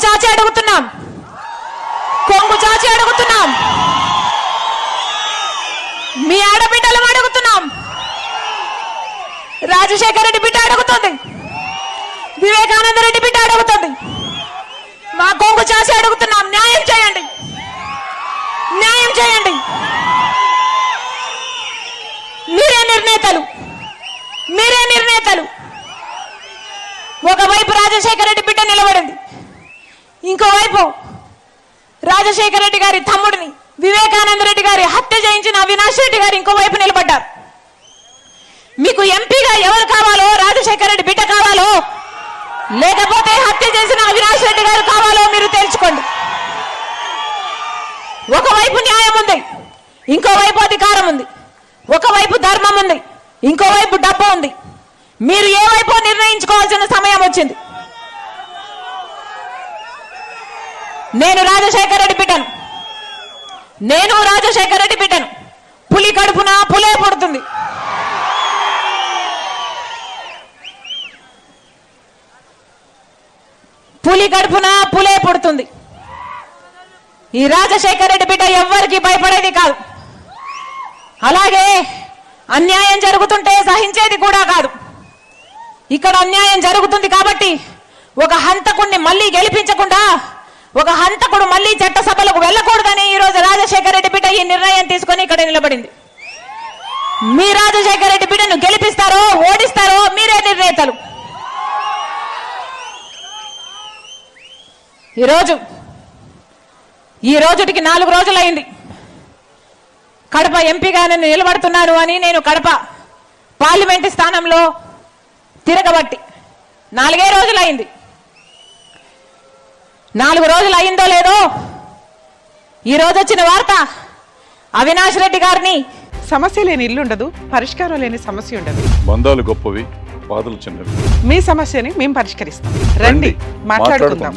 చాచి అడుగుతున్నాం, కొంగు చాచి అడుగుతున్నాం, మీ ఆడబిడ్డలం అడుగుతున్నాం. రాజశేఖర రెడ్డి బిడ్డ అడుగుతుంది, వివేకానంద రెడ్డి బిడ్డ అడుగుతుంది. మా కొంగు చాచి అడుగుతున్నాం, న్యాయం చేయండి, న్యాయం చేయండి. మీరే నిర్ణేతలు, మీరే నిర్ణేతలు. ఒకవైపు రాజశేఖర రెడ్డి బిడ్డ నిలబడింది, ఇంకోవైపు రాజశేఖర రెడ్డి గారి తమ్ముడిని వివేకానంద రెడ్డి గారి హత్య చేయించిన అవినాష్ రెడ్డి గారు ఇంకోవైపు నిలబడ్డారు. మీకు ఎంపీగా ఎవరు కావాలో, రాజశేఖర రెడ్డి బిడ్డ కావాలో, లేకపోతే హత్య చేసిన అవినాష్ రెడ్డి గారు కావాలో మీరు తెలుసుకోండి. ఒకవైపు న్యాయం ఉంది, ఇంకోవైపు అధికారం ఉంది. ఒకవైపు ధర్మం ఉంది, ఇంకోవైపు డబ్బు ఉంది. మీరు ఏ వైపు నిర్ణయించుకోవాల్సిన సమయం వచ్చింది. నేను రాజశేఖర రెడ్డి బిడ్డను, నేను రాజశేఖర రెడ్డి బిడ్డను. పులి కడుపున పులే పుడుతుంది. పులి కడుపున పులే పుడుతుంది. ఈ రాజశేఖర రెడ్డి బిడ్డ ఎవ్వరికి భయపడేది కాదు. అలాగే అన్యాయం జరుగుతుంటే సహించేది కూడా కాదు. ఇక్కడ అన్యాయం జరుగుతుంది కాబట్టి ఒక హంతకుడిని మళ్ళీ గెలిపించకుండా, ఒక హంతకుడు మళ్ళీ చట్టసభలకు వెళ్ళకూడదని ఈరోజు రాజశేఖర రెడ్డి బిడ్డ ఈ నిర్ణయం తీసుకొని ఇక్కడ నిలబడింది. మీ రాజశేఖర రెడ్డి బిడ్డను గెలిపిస్తారో ఓడిస్తారో మీరే నిర్ణేతలు. ఈ రోజుటికి 4 రోజులైంది కడప ఎంపీగా నేను నిలబడుతున్నాను అని. నేను కడప పార్లమెంటు స్థానంలో తిరగబట్టి 4 రోజులైంది. 4 రోజులు అయిందో లేదో ఈ రోజు వచ్చిన వార్త అవినాష్ రెడ్డి గారిని. సమస్య లేని ఇల్లు ఉండదు, పరిష్కారం లేని సమస్య ఉండదు. బంధాలు గొప్పవి, బాధలు చిన్నవి. మీ సమస్యని మేము పరిష్కరిస్తాం. రండి మాట్లాడుకుందాం.